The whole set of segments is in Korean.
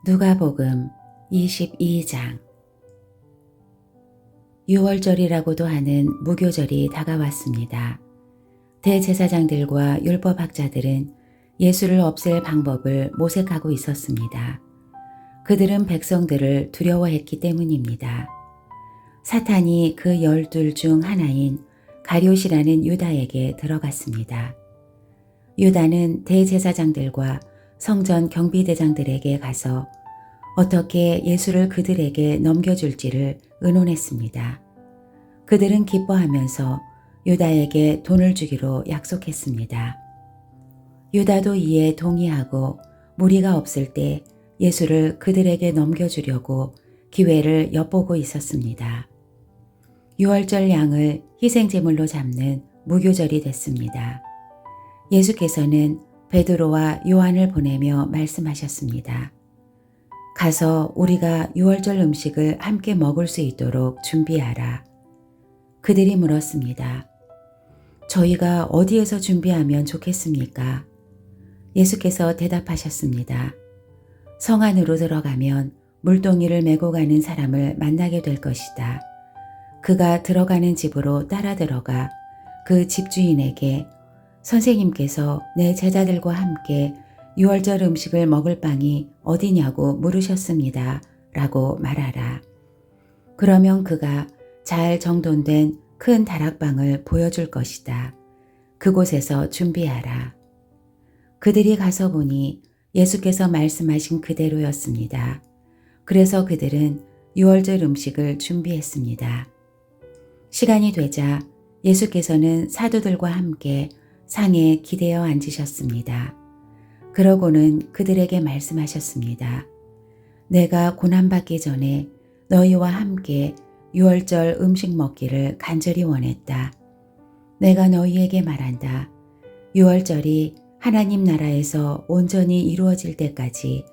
누가복음 22장. 유월절이라고도 하는 무교절이 다가왔습니다. 대제사장들과 율법학자들은 예수를 없앨 방법을 모색하고 있었습니다. 그들은 백성들을 두려워했기 때문입니다. 사탄이 그 12 중 하나인 가룟이라는 유다에게 들어갔습니다. 유다는 대제사장들과 성전 경비대장들에게 가서 어떻게 예수를 그들에게 넘겨줄지를 의논했습니다. 그들은 기뻐하면서 유다에게 돈을 주기로 약속했습니다. 유다도 이에 동의하고 무리가 없을 때 예수를 그들에게 넘겨주려고 기회를 엿보고 있었습니다. 유월절 양을 희생제물로 잡는 무교절이 됐습니다. 예수께서는 베드로와 요한을 보내며 말씀하셨습니다. 가서 우리가 유월절 음식을 함께 먹을 수 있도록 준비하라. 그들이 물었습니다. 저희가 어디에서 준비하면 좋겠습니까? 예수께서 대답하셨습니다. 성 안으로 들어가면 물동이를 메고 가는 사람을 만나게 될 것이다. 그가 들어가는 집으로 따라 들어가 그 집주인에게 선생님께서 내 제자들과 함께 유월절 음식을 먹을 방이 어디냐고 물으셨습니다. 라고 말하라. 그러면 그가 잘 정돈된 큰 다락방을 보여줄 것이다. 그곳에서 준비하라. 그들이 가서 보니 예수께서 말씀하신 그대로였습니다. 그래서 그들은 유월절 음식을 준비했습니다. 시간이 되자 예수께서는 사도들과 함께 상에 기대어 앉으셨습니다. 그러고는 그들에게 말씀하셨습니다. 내가 고난받기 전에 너희와 함께 유월절 음식 먹기를 간절히 원했다. 내가 너희에게 말한다. 유월절이 하나님 나라에서 온전히 이루어질 때까지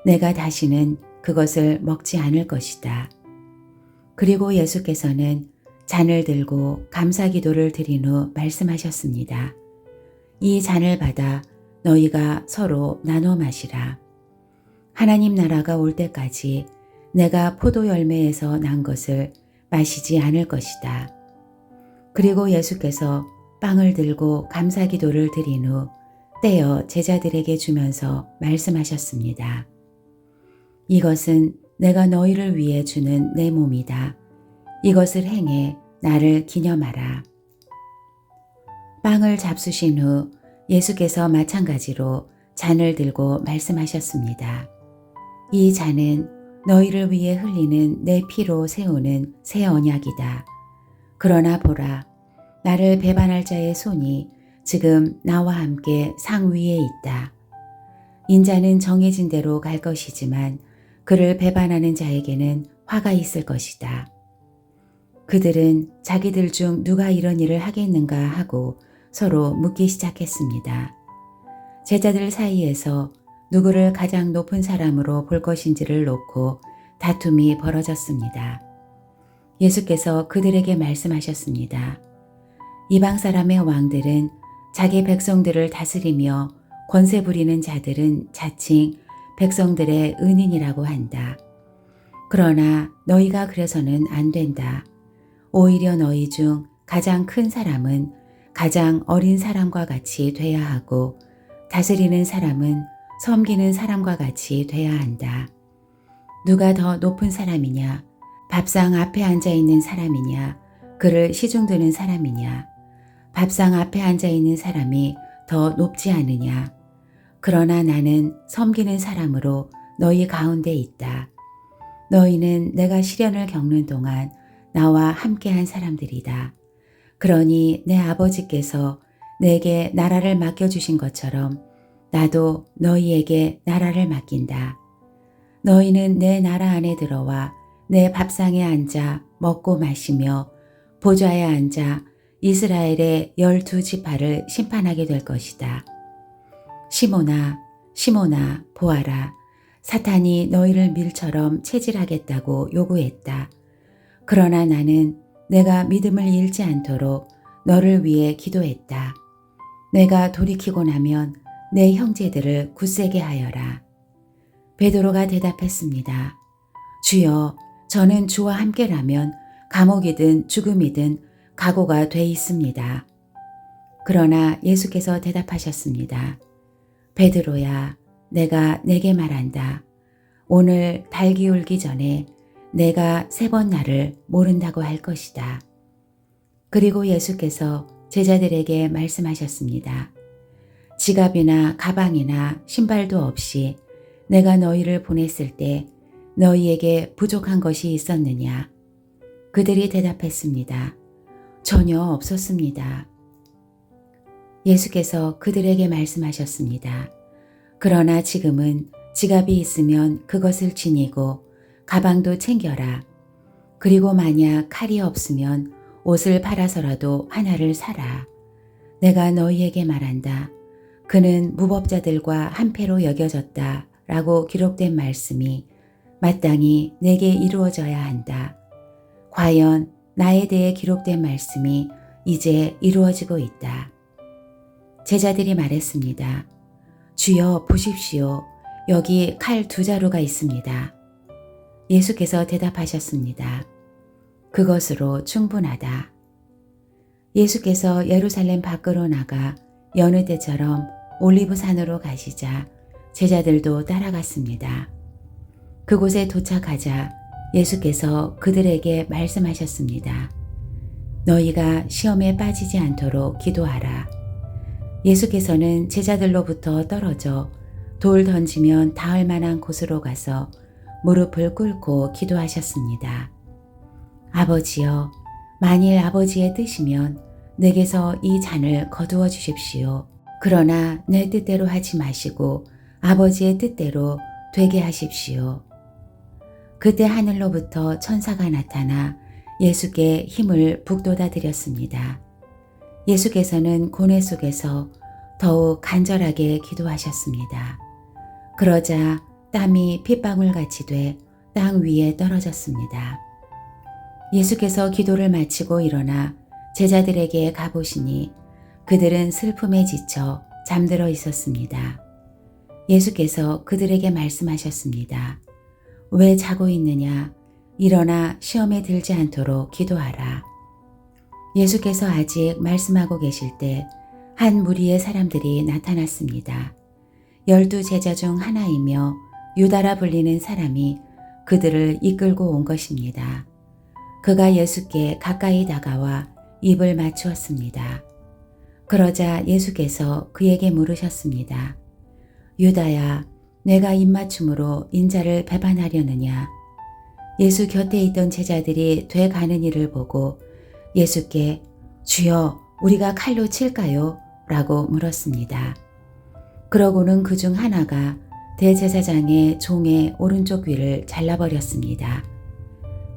내가 다시는 그것을 먹지 않을 것이다. 그리고 예수께서는 잔을 들고 감사기도를 드린 후 말씀하셨습니다. 이 잔을 받아 너희가 서로 나눠 마시라. 하나님 나라가 올 때까지 내가 포도 열매에서 난 것을 마시지 않을 것이다. 그리고 예수께서 빵을 들고 감사기도를 드린 후 떼어 제자들에게 주면서 말씀하셨습니다. 이것은 내가 너희를 위해 주는 내 몸이다. 이것을 행해 나를 기념하라. 빵을 잡수신 후 예수께서 마찬가지로 잔을 들고 말씀하셨습니다. 이 잔은 너희를 위해 흘리는 내 피로 세우는 새 언약이다. 그러나 보라, 나를 배반할 자의 손이 지금 나와 함께 상 위에 있다. 인자는 정해진 대로 갈 것이지만 그를 배반하는 자에게는 화가 있을 것이다. 그들은 자기들 중 누가 이런 일을 하겠는가 하고 서로 묻기 시작했습니다. 제자들 사이에서 누구를 가장 높은 사람으로 볼 것인지를 놓고 다툼이 벌어졌습니다. 예수께서 그들에게 말씀하셨습니다. 이방 사람의 왕들은 자기 백성들을 다스리며 권세 부리는 자들은 자칭 백성들의 은인이라고 한다. 그러나 너희가 그래서는 안 된다. 오히려 너희 중 가장 큰 사람은 가장 어린 사람과 같이 돼야 하고 다스리는 사람은 섬기는 사람과 같이 돼야 한다. 누가 더 높은 사람이냐? 밥상 앞에 앉아 있는 사람이냐? 그를 시중드는 사람이냐? 밥상 앞에 앉아 있는 사람이 더 높지 않으냐? 그러나 나는 섬기는 사람으로 너희 가운데 있다. 너희는 내가 시련을 겪는 동안 나와 함께한 사람들이다. 그러니 내 아버지께서 내게 나라를 맡겨주신 것처럼 나도 너희에게 나라를 맡긴다. 너희는 내 나라 안에 들어와 내 밥상에 앉아 먹고 마시며 보좌에 앉아 이스라엘의 12지파를 심판하게 될 것이다. 시몬아, 시몬아, 보아라. 사탄이 너희를 밀처럼 체질하겠다고 요구했다. 그러나 나는 내가 믿음을 잃지 않도록 너를 위해 기도했다. 내가 돌이키고 나면 내 형제들을 굳세게 하여라. 베드로가 대답했습니다. 주여, 저는 주와 함께라면 감옥이든 죽음이든 각오가 돼 있습니다. 그러나 예수께서 대답하셨습니다. 베드로야, 내가 내게 말한다. 오늘 달 기울기 전에 내가 3번 나를 모른다고 할 것이다. 그리고 예수께서 제자들에게 말씀하셨습니다. 지갑이나 가방이나 신발도 없이 내가 너희를 보냈을 때 너희에게 부족한 것이 있었느냐? 그들이 대답했습니다. 전혀 없었습니다. 예수께서 그들에게 말씀하셨습니다. 그러나 지금은 지갑이 있으면 그것을 지니고 가방도 챙겨라. 그리고 만약 칼이 없으면 옷을 팔아서라도 하나를 사라. 내가 너희에게 말한다. 그는 무법자들과 한패로 여겨졌다 라고 기록된 말씀이 마땅히 내게 이루어져야 한다. 과연 나에 대해 기록된 말씀이 이제 이루어지고 있다. 제자들이 말했습니다. 주여 보십시오. 여기 칼 2자루가 있습니다. 예수께서 대답하셨습니다. 그것으로 충분하다. 예수께서 예루살렘 밖으로 나가 여느 때처럼 올리브산으로 가시자 제자들도 따라갔습니다. 그곳에 도착하자 예수께서 그들에게 말씀하셨습니다. 너희가 시험에 빠지지 않도록 기도하라. 예수께서는 제자들로부터 떨어져 돌 던지면 닿을 만한 곳으로 가서 무릎을 꿇고 기도하셨습니다. 아버지여, 만일 아버지의 뜻이면 내게서 이 잔을 거두어 주십시오. 그러나 내 뜻대로 하지 마시고 아버지의 뜻대로 되게 하십시오. 그때 하늘로부터 천사가 나타나 예수께 힘을 북돋아 드렸습니다. 예수께서는 고뇌 속에서 더욱 간절하게 기도하셨습니다. 그러자 땀이 핏방울같이 돼 땅 위에 떨어졌습니다. 예수께서 기도를 마치고 일어나 제자들에게 가보시니 그들은 슬픔에 지쳐 잠들어 있었습니다. 예수께서 그들에게 말씀하셨습니다. 왜 자고 있느냐? 일어나 시험에 들지 않도록 기도하라. 예수께서 아직 말씀하고 계실 때 한 무리의 사람들이 나타났습니다. 12 제자 중 하나이며 유다라 불리는 사람이 그들을 이끌고 온 것입니다. 그가 예수께 가까이 다가와 입을 맞추었습니다. 그러자 예수께서 그에게 물으셨습니다. 유다야, 내가 입맞춤으로 인자를 배반하려느냐? 예수 곁에 있던 제자들이 돼가는 일을 보고 예수께 주여, 우리가 칼로 칠까요? 라고 물었습니다. 그러고는 그중 하나가 대제사장의 종의 오른쪽 귀를 잘라버렸습니다.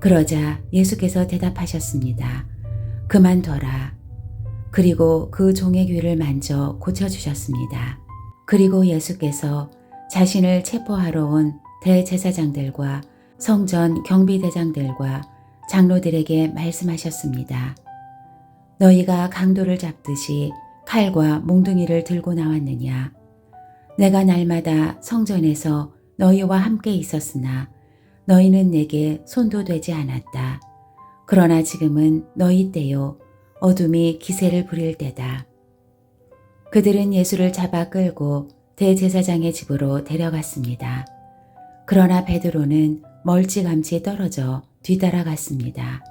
그러자 예수께서 대답하셨습니다. 그만둬라. 그리고 그 종의 귀를 만져 고쳐주셨습니다. 그리고 예수께서 자신을 체포하러 온 대제사장들과 성전 경비대장들과 장로들에게 말씀하셨습니다. 너희가 강도를 잡듯이 칼과 몽둥이를 들고 나왔느냐? 내가 날마다 성전에서 너희와 함께 있었으나 너희는 내게 손도 대지 않았다. 그러나 지금은 너희 때요, 어둠이 기세를 부릴 때다. 그들은 예수를 잡아 끌고 대제사장의 집으로 데려갔습니다. 그러나 베드로는 멀찌감치 떨어져 뒤따라갔습니다.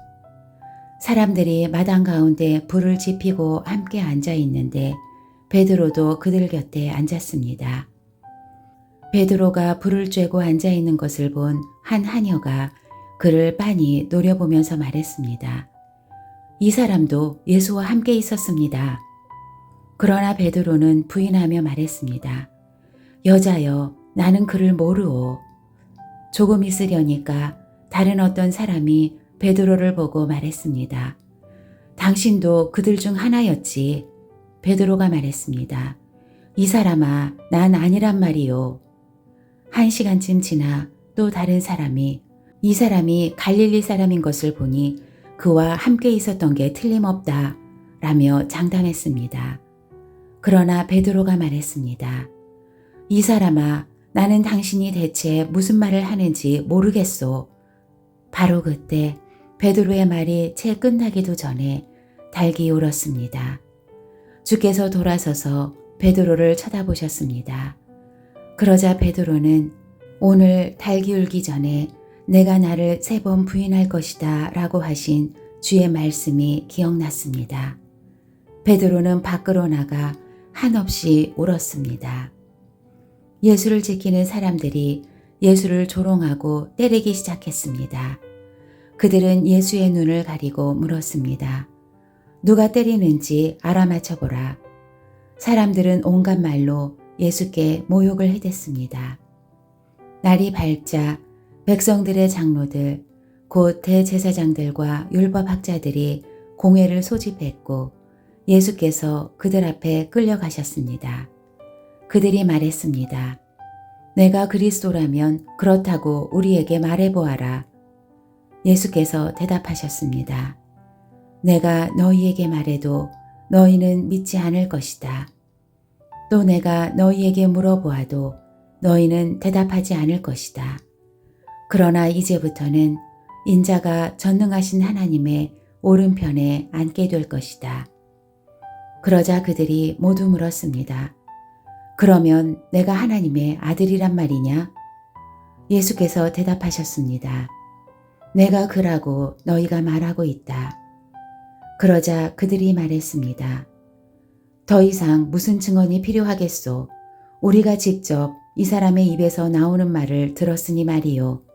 사람들이 마당 가운데 불을 지피고 함께 앉아 있는데 베드로도 그들 곁에 앉았습니다. 베드로가 불을 쬐고 앉아 있는 것을 본 한 하녀가 그를 빤히 노려보면서 말했습니다. 이 사람도 예수와 함께 있었습니다. 그러나 베드로는 부인하며 말했습니다. 여자여, 나는 그를 모르오. 조금 있으려니까 다른 어떤 사람이 베드로를 보고 말했습니다. 당신도 그들 중 하나였지. 베드로가 말했습니다. 이 사람아, 난 아니란 말이요. 1시간쯤 지나 또 다른 사람이 이 사람이 갈릴리 사람인 것을 보니 그와 함께 있었던 게 틀림없다 라며 장담했습니다. 그러나 베드로가 말했습니다. 이 사람아, 나는 당신이 대체 무슨 말을 하는지 모르겠소. 바로 그때 베드로의 말이 채 끝나기도 전에 닭이 울었습니다. 주께서 돌아서서 베드로를 쳐다보셨습니다. 그러자 베드로는 오늘 닭이 울기 전에 내가 나를 3번 부인할 것이다 라고 하신 주의 말씀이 기억났습니다. 베드로는 밖으로 나가 한없이 울었습니다. 예수를 지키는 사람들이 예수를 조롱하고 때리기 시작했습니다. 그들은 예수의 눈을 가리고 물었습니다. 누가 때리는지 알아맞혀보라. 사람들은 온갖 말로 예수께 모욕을 해댔습니다. 날이 밝자 백성들의 장로들, 곧 대제사장들과 율법학자들이 공회를 소집했고 예수께서 그들 앞에 끌려가셨습니다. 그들이 말했습니다. 내가 그리스도라면 그렇다고 우리에게 말해보아라. 예수께서 대답하셨습니다. 내가 너희에게 말해도 너희는 믿지 않을 것이다. 또 내가 너희에게 물어보아도 너희는 대답하지 않을 것이다. 그러나 이제부터는 인자가 전능하신 하나님의 오른편에 앉게 될 것이다. 그러자 그들이 모두 물었습니다. 그러면 내가 하나님의 아들이란 말이냐? 예수께서 대답하셨습니다. 내가 그라고 너희가 말하고 있다. 그러자 그들이 말했습니다. 더 이상 무슨 증언이 필요하겠소? 우리가 직접 이 사람의 입에서 나오는 말을 들었으니 말이요.